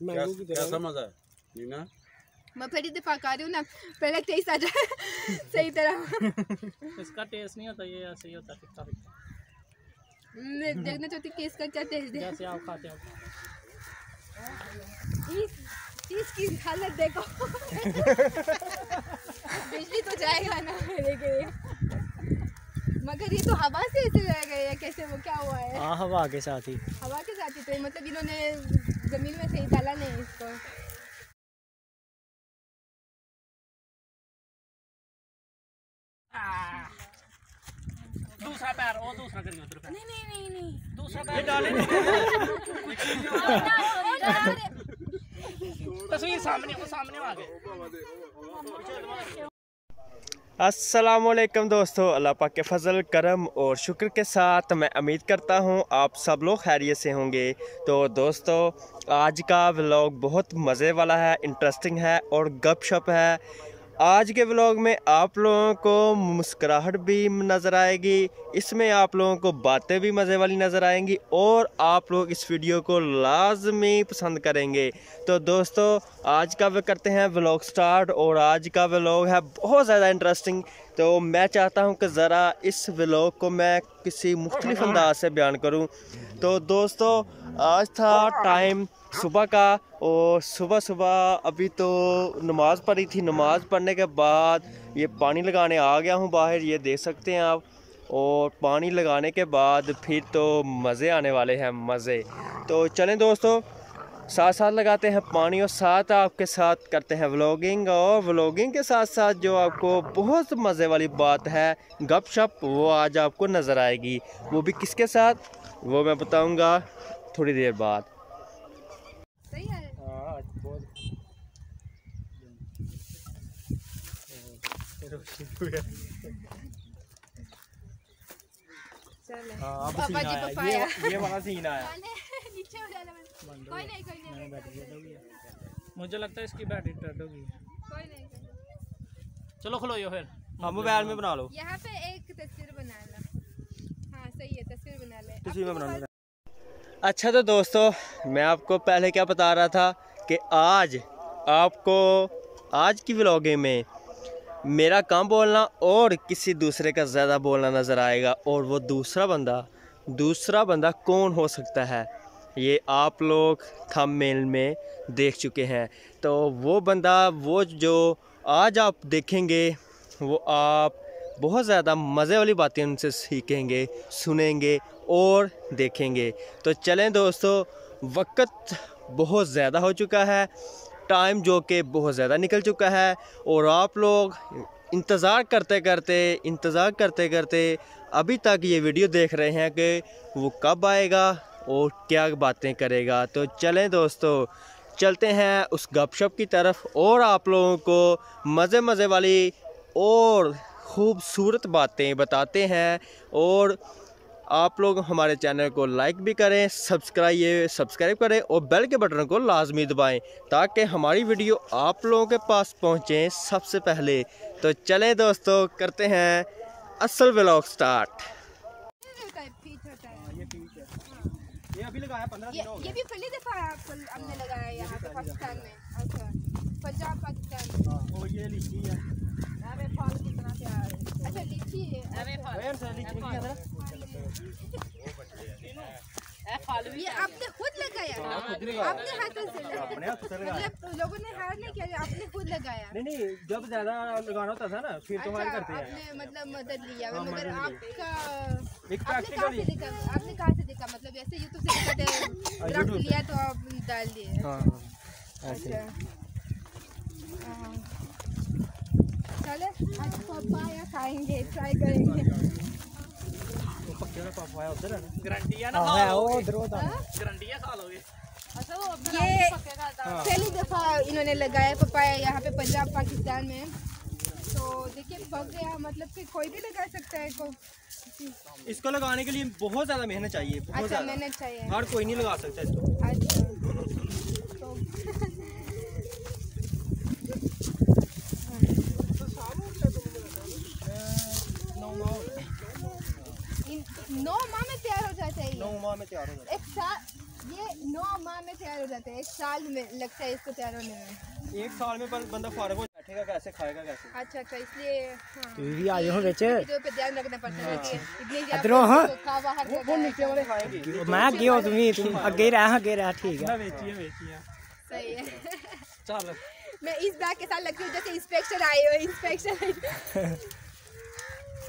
कैसा मजा है नीना? मैं पहली दफा खा रही हूँ ना, पहले टेस्ट आ जाए सही तरह। इसका टेस्ट नहीं होता, ये ऐसे ही होता है फिक्का फिक्का। मैं देखना चाहती हूँ कि इसका क्या टेस्ट है। जैसे आप खाते हो इसकी हालत देखो। बिजली तो जाएगा ना मेरे, मगर ये तो हवा से ऐसे रह गए या कैसे, वो क्या हुआ है? हाँ, हवा के साथ ही। हवा के साथ ही तो मतलब इन्होंने जमीन में सही डाला नहीं इसको। दूसरा पैर, और दूसरा करिए उधर पैर। नहीं दूसरा पैर डाले। तस्वीर सामने, वो सामने आ गए। अस्सलामुअलैकुम दोस्तों, अल्लाह पाक के फजल करम और शुक्र के साथ मैं उम्मीद करता हूँ आप सब लोग खैरियत से होंगे। तो दोस्तों, आज का व्लॉग बहुत मज़े वाला है, इंटरेस्टिंग है और गपशप है। आज के व्लॉग में आप लोगों को मुस्कुराहट भी नज़र आएगी, इसमें आप लोगों को बातें भी मज़े वाली नज़र आएंगी और आप लोग इस वीडियो को लाजमी पसंद करेंगे। तो दोस्तों, आज का वे करते हैं व्लॉग स्टार्ट और आज का व्लॉग है बहुत ज़्यादा इंटरेस्टिंग। तो मैं चाहता हूं कि ज़रा इस व्लॉग को मैं किसी मुख्तलिफ अंदाज से बयान करूं। तो दोस्तों, आज था टाइम सुबह का और सुबह अभी तो नमाज़ पढ़ी थी। नमाज़ पढ़ने के बाद ये पानी लगाने आ गया हूँ बाहर, ये देख सकते हैं आप। और पानी लगाने के बाद फिर तो मज़े आने वाले हैं, मज़े। तो चलें दोस्तों, साथ साथ लगाते हैं पानी और साथ आपके साथ करते हैं व्लॉगिंग। और व्लॉगिंग के साथ साथ जो आपको बहुत मज़े वाली बात है, गपशप, वो आज आपको नज़र आएगी। वो भी किसके साथ, वो मैं बताऊंगा थोड़ी देर बाद। सही है। ये वाला सीन आया। नीचे हो जाना मैंने। कोई नहीं। मुझे लगता है इसकी बैटरी डेड होगी। कोई नहीं। चलो खलो यो फिर। हाँ, मोबाइल में बना लो। यहाँ पे एक तस्वीर बना लो। हाँ सही है, तस्वीर बना ले। तस्वीर में बना लो। अच्छा तो दोस्तों, मैं आपको पहले क्या बता रहा था कि आज आपको आज की व्लॉगिंग में मेरा कम बोलना और किसी दूसरे का ज़्यादा बोलना नज़र आएगा। और वो दूसरा बंदा कौन हो सकता है, ये आप लोग थंबनेल में देख चुके हैं। तो वो बंदा, वो जो आज आप देखेंगे, वो आप बहुत ज़्यादा मज़े वाली बातें उनसे सीखेंगे, सुनेंगे और देखेंगे। तो चलें दोस्तों, वक्त बहुत ज़्यादा हो चुका है, टाइम जो कि बहुत ज़्यादा निकल चुका है और आप लोग इंतज़ार करते करते अभी तक ये वीडियो देख रहे हैं कि वो कब आएगा और क्या बातें करेगा। तो चलें दोस्तों, चलते हैं उस गपशप की तरफ और आप लोगों को मज़े वाली और खूबसूरत बातें बताते हैं। और आप लोग हमारे चैनल को लाइक भी करें, सब्सक्राइब करें और बेल के बटन को लाजमी दबाएं ताकि हमारी वीडियो आप लोगों के पास पहुंचे सबसे पहले। तो चलें दोस्तों, करते हैं असल व्लॉग स्टार्ट। ये अभी लगाया 15 दिन हो गए। ये भी पहली दफा हमने लगाया यहाँ पे पाकिस्तान में। अच्छा, पंजाब पाकिस्तान। हां, और ये लीची है। अरे फल कितना प्यार है। अच्छा लीची है। अरे फल ये आपने खुद लगाया? आपने हाथों से लगाया? मतलब लोगों ने हाथ नहीं किया, आपने खुद लगाया? नहीं, जब ज्यादा लगाना होता था ना फिर तो हम करते हैं। आपने मतलब मदद लिया, मगर आपका आपने कहाँ से देखा? मतलब ऐसे यूट्यूब से रख लिया तो आप डाल दिए? अच्छा, चले आज पपाया खाएंगे, ट्राई करेंगे। पापाया उधर है ना, गारंटी है ना? हां, वो उधर होता है, गारंटी है, खा लोगे। अच्छा, वो ये पहली दफा इन्होंने लगाया पपाया यहाँ पे पंजाब पाकिस्तान में। तो देखिए पक गया, मतलब कि कोई भी लगा सकता है। इसको लगाने के लिए बहुत ज़्यादा मेहनत चाहिए, बहुत ज़्यादा मेहनत चाहिए। हर कोई नहीं लगा सकता इसको। अच्छा, तो 9 माह में तैयार हो जाता है। 9 माह में तैयार हो जाता है। एक साल, ये 9 माह में तैयार हो जाता है, 1 साल में लगता है इसको तैयार होने में। 1 साल में बंदा फारग हो बैठेगा कैसे, खाएगा कैसे? अच्छा अच्छा, इसलिए हाँ, तू भी आए हो बेचे वीडियो पे ध्यान रखना पड़ता है कि इतनी अदरो हाँ खा बाहर वो नीचे वाले खाएंगे। मैं आगे हो तुम आगे रहा ठीक है। सही है। चल मैं इस बैग के साथ लगती हूँ जैसे इंस्पेक्शन आई हो, इंस्पेक्शन।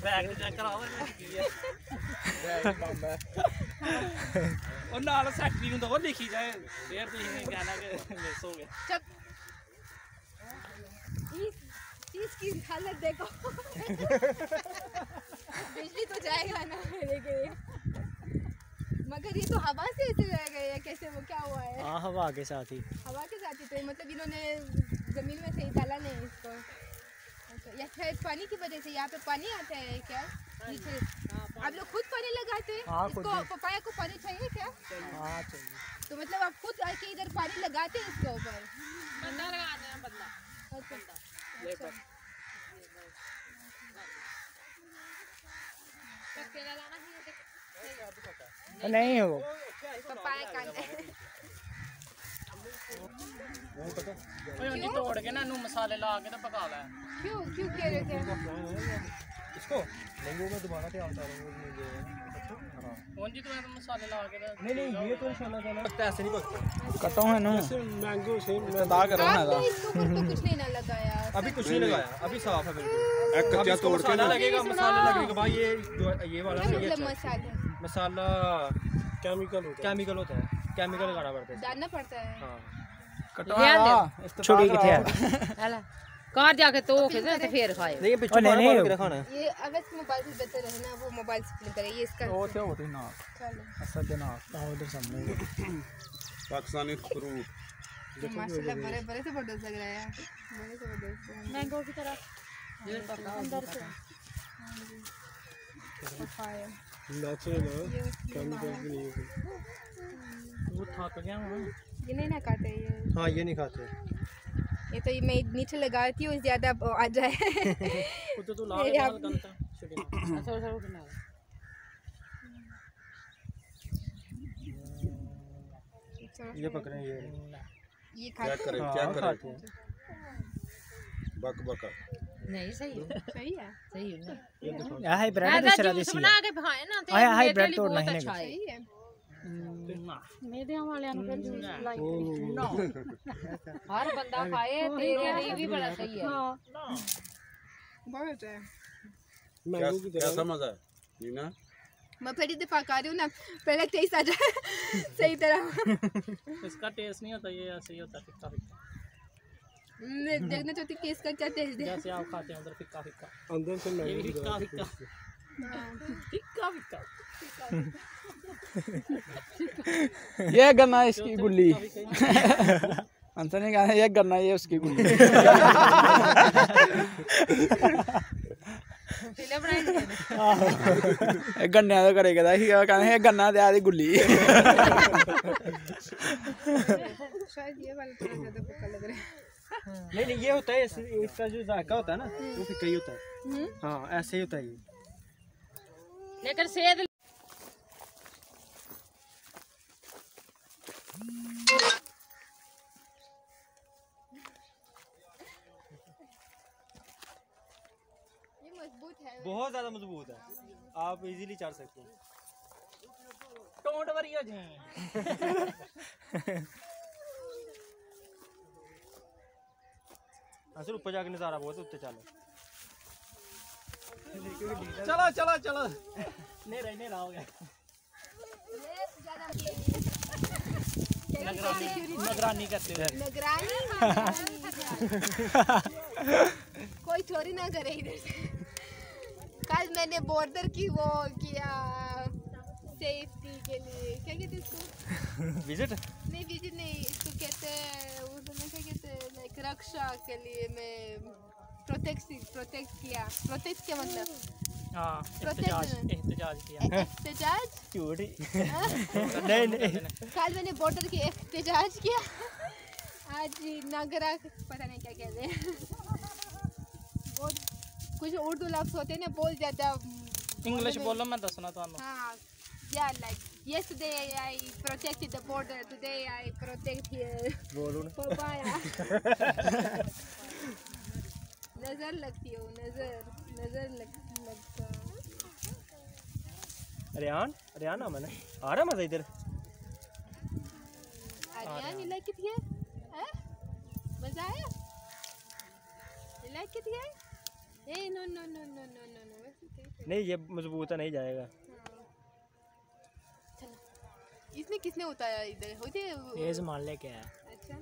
बैग चेक कराओ और नाल सैकटरी ਨੂੰ ਦੋ ਲਿਖੀ जाए फिर ਤੁਸੀਂ कहना कि मिस हो गया। जब इस की हालत देखो। बिजली तो जाएगा ना लेकिन, मगर ये तो हवा से ऐसे रह गए है, कैसे वो क्या हुआ है? हाँ हवा के साथ ही, हवा के साथ ही तो मतलब इन्होंने जमीन में सही डाला नहीं इसको। अच्छा, या शायद पानी की वजह से यहाँ पे पानी आता है क्या नीचे? आप लोग खुद पानी लगाते हैं? हाँ, खुद इसको पपाया को पानी चाहिए क्या? हाँ चाहिए। तो मतलब आप खुद आके इधर पानी लगाते हैं इसके ऊपर? बंदा लगाते हैं, बंदा। अच्छा, अच्छा। नहीं हो पपाया कांदा। ओए उन्हें तोड़ के ना मसाले ला के तो पका ले। क्यों क्यों कह रहे थे? इसको मैंगो में दोबारा तैयार करूंगा। जी तो मसाले ला के नहीं ये तो इंशाल्लाह ताला पकता ऐसे नहीं पकता। कटो है ना मैंगो से दा कर रहा आपने इसके ऊपर तो कुछ नहीं ना लगाया? अभी कुछ नहीं लगाया, अभी साफ है बिल्कुल। एक कच्चा तोड़ के मसाला ना लगेगा, मसाला लगेगा भाई ये वाला क्या नहीं मतलब अच्छा। मसाले? मसाला केमिकल होता है, केमिकल लगाना पड़ता है। डालना पड़ता है? हाँ कटो छोड़ी किथे कार जाके तो के तो फिर खाए। नहीं पिछले नहीं, पानी के खाना है। ये अवैध मोबाइल से बेहतर है ना, वो मोबाइल से फिल्म करे ये इसका। वो थे होती ना चलो असद देना उधर सामने पाकिस्तानी फ्रूट माशाल्लाह बड़े बड़े जबरदस्त लग रहा है, बड़े जबरदस्त मैंगो की तरह अंदर से पपाया। नेचुरल है, केमिकल भी नहीं है। वो थक गया हूं। ये नहीं ना खाते ये? हाँ ये नहीं खाते। ये तो मैं नीचे लगाती हूँ ज्यादा आ जाए। वो तो ला के डाल करता छोटी थोड़ा उठना ये पक रहे हैं ये क्या खाते करें हैं? क्या हाँ, करें? खाते हैं। बक बका नहीं सही है सही है, सही है ना। या है ब्रेड दूसरा देसी बना के खाए ना तो आया हाय मेरे ब्रेड लिए तोड़ना बहुत है अच्छा है। सही है। मेरे वाले ने फिर जूस लाइक हर बंदा खाए तेरे लिए भी बड़ा सही है। बहुत है। कैसा मजा है नीना? मैं पहली दफा खा रही हूँ ना, पहले टेस्ट आ जाए सही तरह। इसका टेस्ट नहीं होता, ये ऐसे ही होता है फिक्का फिक्का, मैं देखना चाहती हूँ कि इसका क्या टेस्ट है। जैसे आप खाते हैं उधर फिक्का फिक्का, अंदर से ये भी मैंगो फिक्का फिक्का फिक्का फिक्का। ये गन्ना इसकी गुल्ली अंतर नहीं कहना, ये गन्ना ये उसकी गुल्ली। गन्ने तो करेगा कहना है गन्ना दे गुल्ली। शायद ये वाला थोड़ा ज्यादा पक्का लग रहा है। नहीं ये होता है इसका जो जायका होता है ना वो फिक्का ही होता है। हाँ ऐसे ही होता है ये। लेकिन सेहत ये मजबूत है। बहुत ज्यादा मजबूत है, आप इजीली चढ़ सकते हैं। टोंट वरी हो जाए। असर ऊपर जाके नजारा बहुत ऊपर चलो। चलो चलो चलो नेरा हो गया। निगरानी करते हैं। निगरानी कोई चोरी ना करे इधर से। कल मैंने बॉर्डर की वो किया सेफ्टी के लिए, क्या कहते हैं इसको? विजिट नहीं विजिट नहीं, इसको कहते हैं उर्दू में क्या कहते हैं, लाइक रक्षा के लिए मैं प्रोटेक्ट किया। प्रोटेक्ट क्या मतलब? हाँ एहतजाज किया। एहतजाज झूठ नहीं कल मैंने बॉर्डर की एहतजाज किया, आज नगरा पता नहीं क्या कहते हैं। और कुछ उर्दू लफ्ज होते हैं ना, बोल ज्यादा इंग्लिश बोलो मैं दसना तो। हाँ या like Yesterday I protected the border. Today I protect here. बोलूँ ना Papaya. नजर लगती हो नजर लगता। रेहान नाम है ना आ रहा मजा इधर Ariane, you like it here? Huh? मजा आया? You like it here? Hey, no. नहीं ये मजबूत है नहीं जाएगा चलो। इसने किसने उतारा इधर? होते ये ज़मान लेके आया। अच्छा